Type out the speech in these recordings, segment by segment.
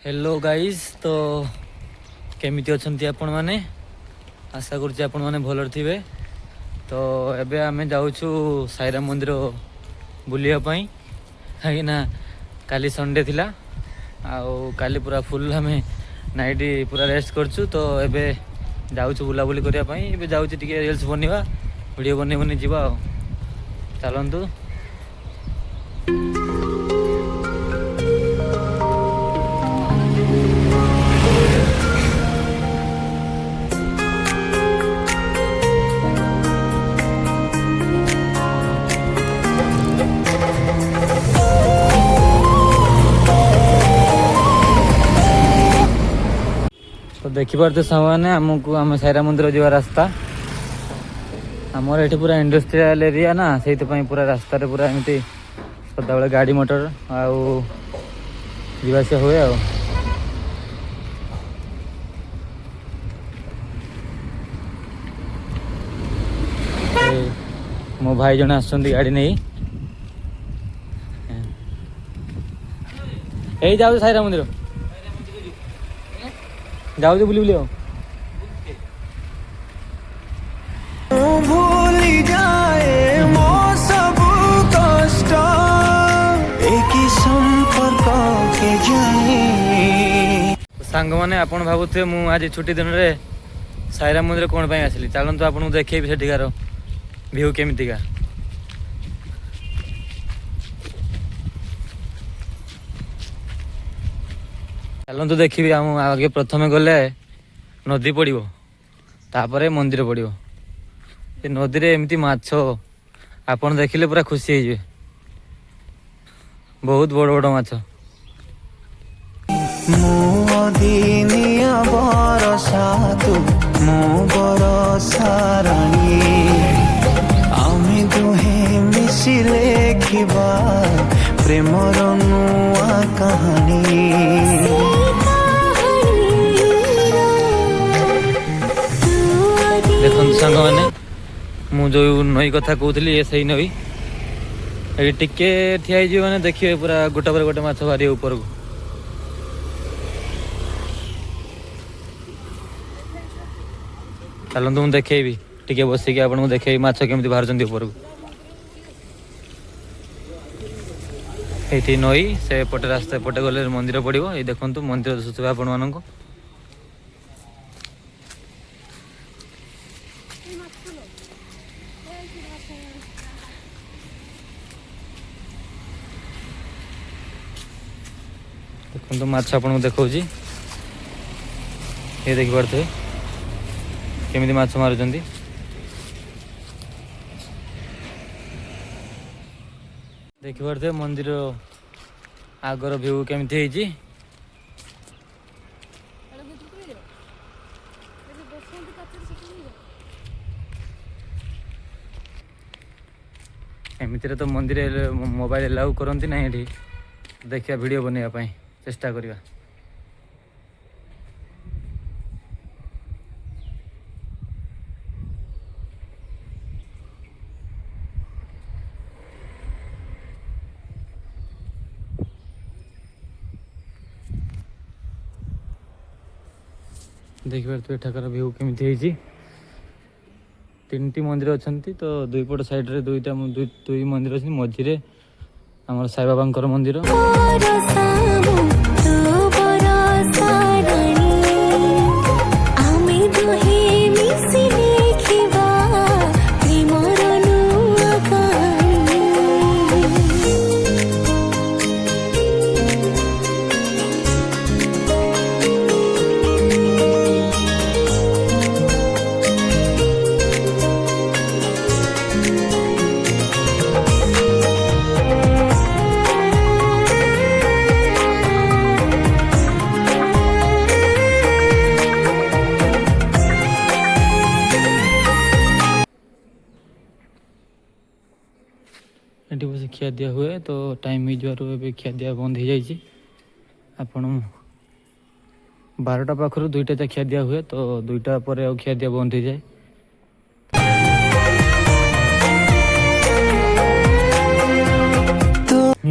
Hello guys तो केमिति अछंती आपण माने आशा करछि आपण माने भलर थिबे। तो एबे आमे जाउछु साईराम मंदिर बुलिया पई ना काली संडे थिला आउ काली पूरा फुल आमे नाइट पूरा रेस्ट करछु। तो एबे जाउछु बुलाबुली करिया पई एबे जाउछि टिके रील्स बनिबा वीडियो बने बने जीवा चलंतु। तो देखिपारे सामने आमको आम साईराम मंदिर जा रास्ता आमर ये पूरा इंडस्ट्रियल एरिया ना से पूरा रास्ता रे पूरा एमती सदा गाड़ी मोटर आवासा हुए आ मो भाई जन आस गाड़ी नहीं यही जाऊ साईराम मंदिर जाऊ बुली बुली भूली जाए मो सब कष्ट एक संपर्क के जाए सांग मैंने आपन भावुथे मु आज छुट्टी दिन रे साईराम मंदिर कौन पाई आसली चलतु आपन देखेबी सेठिकार व्यू केमितिका। चलतु देखिए आम आगे प्रथम गले नदी पड़ो तापर मंदिर पड़ो ये नदी रे एमती माछ आपन देखिले पूरा खुशी हो बहुत बड़ बड़ माछ प्रेमर नुआ कहानी देखो सांग मैंने मुझे नई कथा कहती ये सही नई ये टिके ठिया मैंने देखिए पूरा गोटे पर गोटे माछ बाहर ऊपर को चलतु मुझे देखेबी टिके बसिक आपको देखेबी माछ केमती बाहर ऊपर को ये नई से पटे रास्ता पटे गले मंदिर पड़ो ये देखो मंदिर दिशुवे आपण मान देखो माछ आपको देखा ये देखिपे केमी माछ मारुंट देखिपे मंदिर आगर व्यू केमती एमती तो मंदिर मोबाइल एलाउ करती ना ये देखिए वीडियो बनवाई चेष्टा करवा। देखिए तो एठाकर व्यू केमती तीन टी मंदिर अच्छा तो दुईपट साइड रे दुई मंदिर अच्छे मझे आम साई बाबा मंदिर एटी बस खिया दिया हुए तो टाइम हो खिया दिया बंद हो जाए आपण 12टा पाखर 2टा खिया दिया हुए तो 2टा पर खिया दिया बंद हो जाए।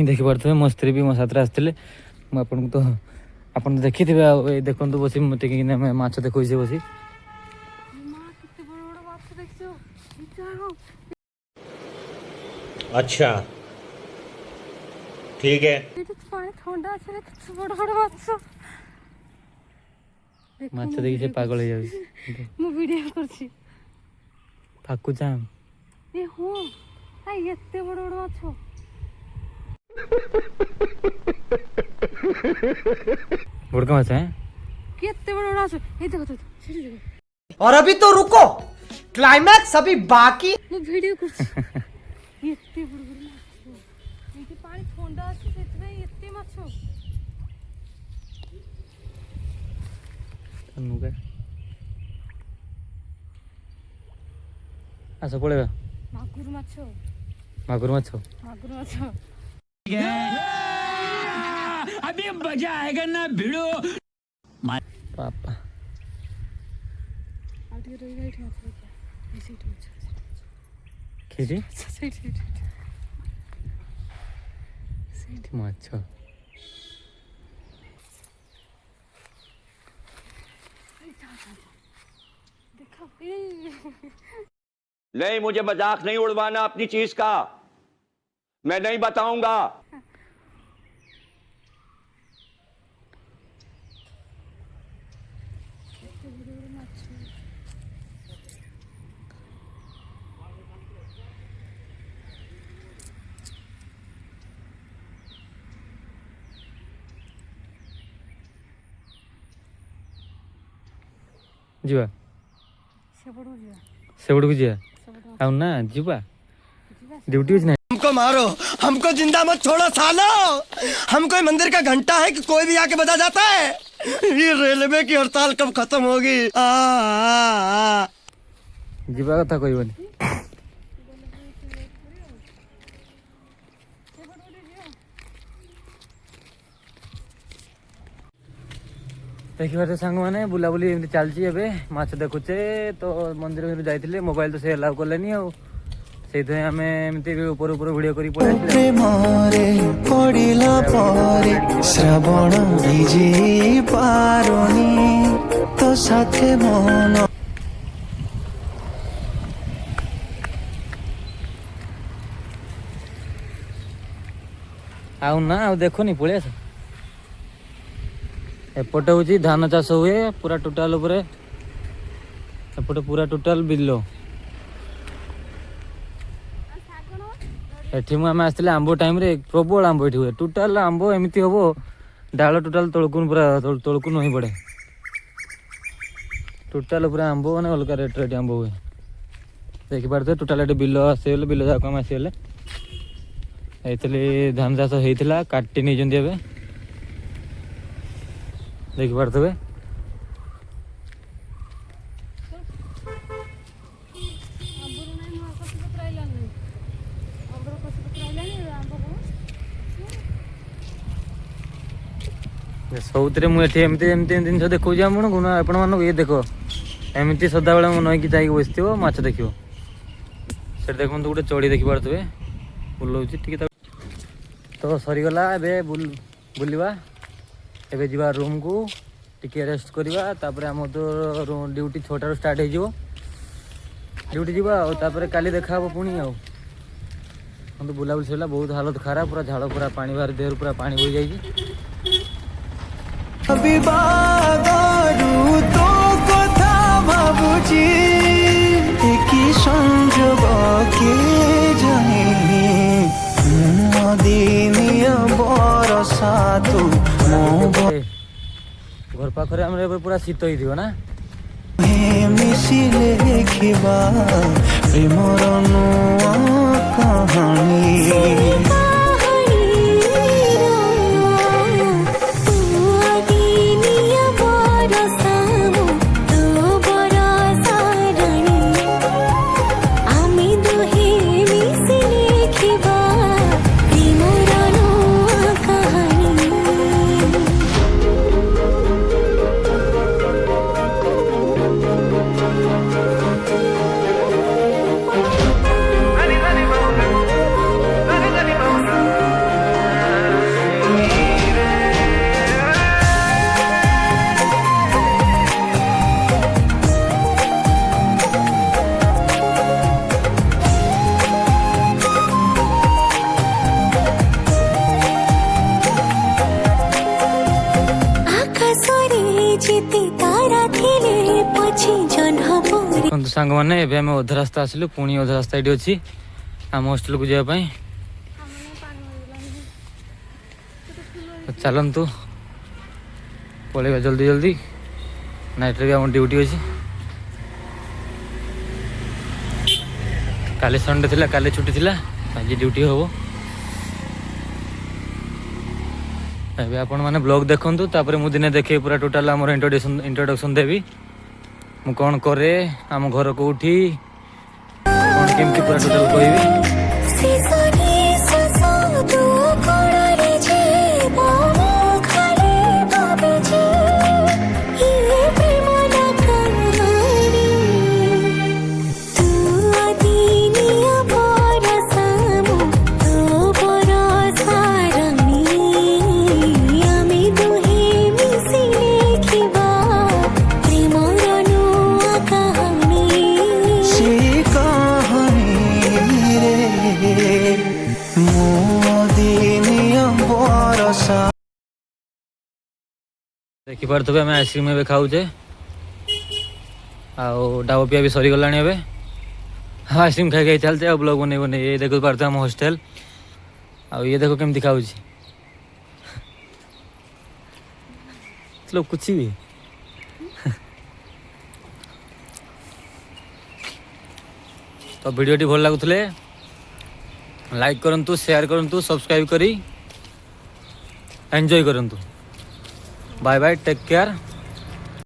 देखिपे मो स्त्री भी मो साथ आसते मुझे तो ଆପଣ ଦେଖିଥିବେ ଆଉ ଏଇ ଦେଖନ୍ତୁ ବସି ମୋତେ କି ମାଛ ଦେଖାଉଛି ବସି। अच्छा ठीक है। ମାଛ ଦେଖି ସେ ପାଗଳ ହେଇଯାଉଛି। ମୁଁ ଭିଡ଼ିଓ କରୁଛି। ଫାକୁ ଚାମ୍ ଏ ହଁ ଏତେ ବଡ଼ ବଡ଼ ମାଛ। ବଡ଼କା ମାଛ କେତେ ବଡ଼ ବଡ଼ ମାଛ। ଏଇ ଦେଖ ସେଠି ଦେଖ। और अभी तो रुको, क्लाइमैक्स अभी बाकी। ମୁଁ ଭିଡ଼ିଓ କରୁଛି। ଏତେ ବଡ଼ ବଡ଼ ମାଛ। ଏଇଠି ପାଣି ଥଣ୍ଡା ଅଛି ସେଥିପାଇଁ ଏତେ ମାଛ। ଆସ ପଳେଇବା। ମାଗୁର ମାଛ। ମାଗୁର ମାଛ। ମାଗୁର ମାଛ। अभी मजा आएगा ना भिड़ो। ବାପା ଆଉ ଟିକେ ରହିବା ଏଇଠି ମାଛ ଦେଖିବା। ଏଇ ସେଇଠି ମାଛ। ଖେଳି ସେଇଠି ସେଇଠି ମାଛ। ଦେଖ। नहीं, मुझे मजाक नहीं उड़वाना अपनी चीज का, मैं नहीं बताऊंगा। ଯିବା ସେପଟକୁ ଯିବା। ସେପଟକୁ ଯିବା ଆଉ ନା ଯିବା ड्यूटी ଅଛି ନା। हमको मारो, हमको जिंदा मत छोड़ो सालो। हम कोई मंदिर का घंटा है कि कोई भी आके बजा जाता है। ये रेलवे की हड़ताल कब खत्म होगी? ଯିବା କଥା କହିବନି। ଦେଖିପାରୁଛ ସାଙ୍ଗମାନେ ବୁଲାବୁଲି ଏମିତି ଚାଲିଛି। ଏବେ ମାଛ ଦେଖୁଛେ ତ ମନ୍ଦିର ଯାଇଥିଲେ ମୋବାଇଲ ତ ସେ ଆଲାଉ କଲେନି ଆଉ ସେଇଥିପାଇଁ ଆମେ ଏମିତି ଉପର ଉପର ଭିଡ଼ିଓ କରି ପଳେଇ ଆସିଲେ। ପ୍ରେମରେ ପଡ଼ିଲା ପରେ ଶ୍ରାବଣ ଭିଜି ପାରୁନି ତୋ ସାଥେ ମନ। ଆଉ ନା ଆଉ ଦେଖୁନି ପଳେଇ ଆସ। ଏପଟେ ହଉଛି ଧାନ ଚାଷ ହୁଏ ପୁରା ଟୋଟାଲ ଉପରେ। ଏପଟେ ପୁରା ଟୋଟାଲ ବିଲ। ଏଠି ଆମେ ଆସିଥିଲେ ଆମ୍ବ ଟାଇମରେ ପ୍ରବଳ ଆମ୍ବ ଏଠି ହୁଏ। ଟୋଟାଲ ଆମ୍ବ ଏମିତି ହବ ଡାଳ ଟୋଟାଲ ତଳକୁ ପୁରା ତଳକୁ ନଇଁ ପଡ଼େ। ଟୋଟାଲ ପୁରା ଆମ୍ବ ମାନେ ଅଲଗା ରେଟ୍ରେ ଏଠି ଆମ୍ବ ହୁଏ। ଦେଖିପାରୁଥିବେ ଟୋଟାଲ ଏଠି ବିଲ ଆସିଗଲେ ବିଲ ଯାକ ଆମେ ଆସିଗଲେ। ଏଇଥିଲି ଧାନ ଚାଷ ହେଇଥିଲା କାଟି ନେଇଛନ୍ତି ଏବେ ଦେଖିପାରୁଥିବେ। ସବୁଥିରେ ମୁଁ ଏଠି ଏମିତି ଏମିତି ଜିନିଷ ଦେଖାଉଛି ଆପଣମାନଙ୍କୁ। ଇଏ ଦେଖ ଏମିତି ସଦାବେଳେ ମୁଁ ନଈକି ଯାଇକି ବସିଥିବ ମାଛ ଦେଖିବ। ସେଠି ଦେଖନ୍ତୁ ଗୋଟେ ଚଢ଼ି ଦେଖିପାରୁଥିବେ ବୁଲଉଛି ଟିକେ। ତ ସରିଗଲା ଏବେ ବୁଲିବା। ଏବେ ଯିବା ରୁମ୍କୁ ଟିକେ ରେଷ୍ଟ କରିବା। ତାପରେ ଆମର ତ ଡ୍ୟୁଟି 6ଟାରୁ ଷ୍ଟାର୍ଟ ହେଇଯିବ। ଡ୍ୟୁଟି ଯିବା ଆଉ ତାପରେ କାଲି ଦେଖା ହବ ପୁଣି ଆଉ। କିନ୍ତୁ ବୁଲାବୁଲି ସରିଲା। ବହୁତ ହାଲତ ଖରାପ ପୁରା ଝାଳ ପୁରା ପାଣି ବାହାରି ଦେହରୁ ପୁରା ପାଣି ବୋହିଯାଇଛି। ବିବାଦରୁ ତୋ କଥା ଭାବୁଛି କି ସଂଯୋଗ କିଏ ଜାଣେ ଦିନିଆ ବରସା ତୁ ମୋ ଘର ପାଖରେ ଆମର ଏବେ ପୁରା ଶୀତ ହେଇଥିବ ନା। ମିଶିଲେ ଦେଖିବା ପ୍ରେମର ନୂଆ କାହାଣୀ। जेते तारा थिले पछि जन्ह परे ଦେଖନ୍ତୁ ସାଙ୍ଗମାନେ ଏବେ ଆମେ ଅଧା ରାସ୍ତା ଆସିଲୁ ପୁଣି ଅଧା ରାସ୍ତା ଏଠି ଅଛି ଆମ ହଷ୍ଟେଲକୁ ଯିବା ପାଇଁ ତ ଚାଲନ୍ତୁ ପଳେଇବା ଜଲ୍ଦି ଜଲ୍ଦି ନାଇଟ୍ରେ ବି ଆମର ଡ୍ୟୁଟି ଅଛି କାଲି ସଣ୍ଡେ ଥିଲା କାଲି ଛୁଟି ଥିଲା ଆଜି ଡ୍ୟୁଟି ହବ ଏବେ ଆପଣମାନେ ବ୍ଲଗ୍ ଦେଖନ୍ତୁ ତାପରେ ମୁଁ ଦିନେ ଦେଖେଇ ପୁରା ଟୋଟାଲ୍ ଆମର ଇଣ୍ଟ୍ରୋଡକ୍ସନ୍ ଦେବି ମୁଁ କ'ଣ କରେ ଆମ ଘର କୋଉଠି କ'ଣ କେମିତି ପୁରା ଟୋଟାଲ୍ କହିବି सिसनी ससो तू कोडले जे बामो खाले बाबे जे ये प्रेम न कहानी तू अदीनिया बरसामो तो बरसारनी आमी दुहे मिसी लेखिबा प्रेमर नुआ कहानी से कहानी रे मो दिनिया बरसा ଦେଖିପାରୁଥିବେ ଆମେ ଆଇସ୍କ୍ରିମ୍ ଏବେ ଖାଉଛେ ଆଉ ଡାବ ପିଆ ବି ସରିଗଲାଣି ଏବେ ଆଇସ୍କ୍ରିମ୍ ଖାଇ ଖାଇ ଚାଲିଛେ ଆଉ ବ୍ଲଗ୍ ବନେଇ ବନେଇ ଇଏ ଦେଖିପାରୁଥିବେ ଆମ ହଷ୍ଟେଲ ଆଉ ଇଏ ଦେଖ କେମିତି ଖାଉଛି ଲୋକ କିଛି ବି ତ ଭିଡ଼ିଓଟି ଭଲ ଲାଗୁଥିଲେ ଲାଇକ୍ କରନ୍ତୁ ସେୟାର କରନ୍ତୁ ସବସ୍କ୍ରାଇବ୍ କରି ଏନ୍ଜୟ କରନ୍ତୁ ବାଏ ବାଏ ଟେକ୍ କେୟାର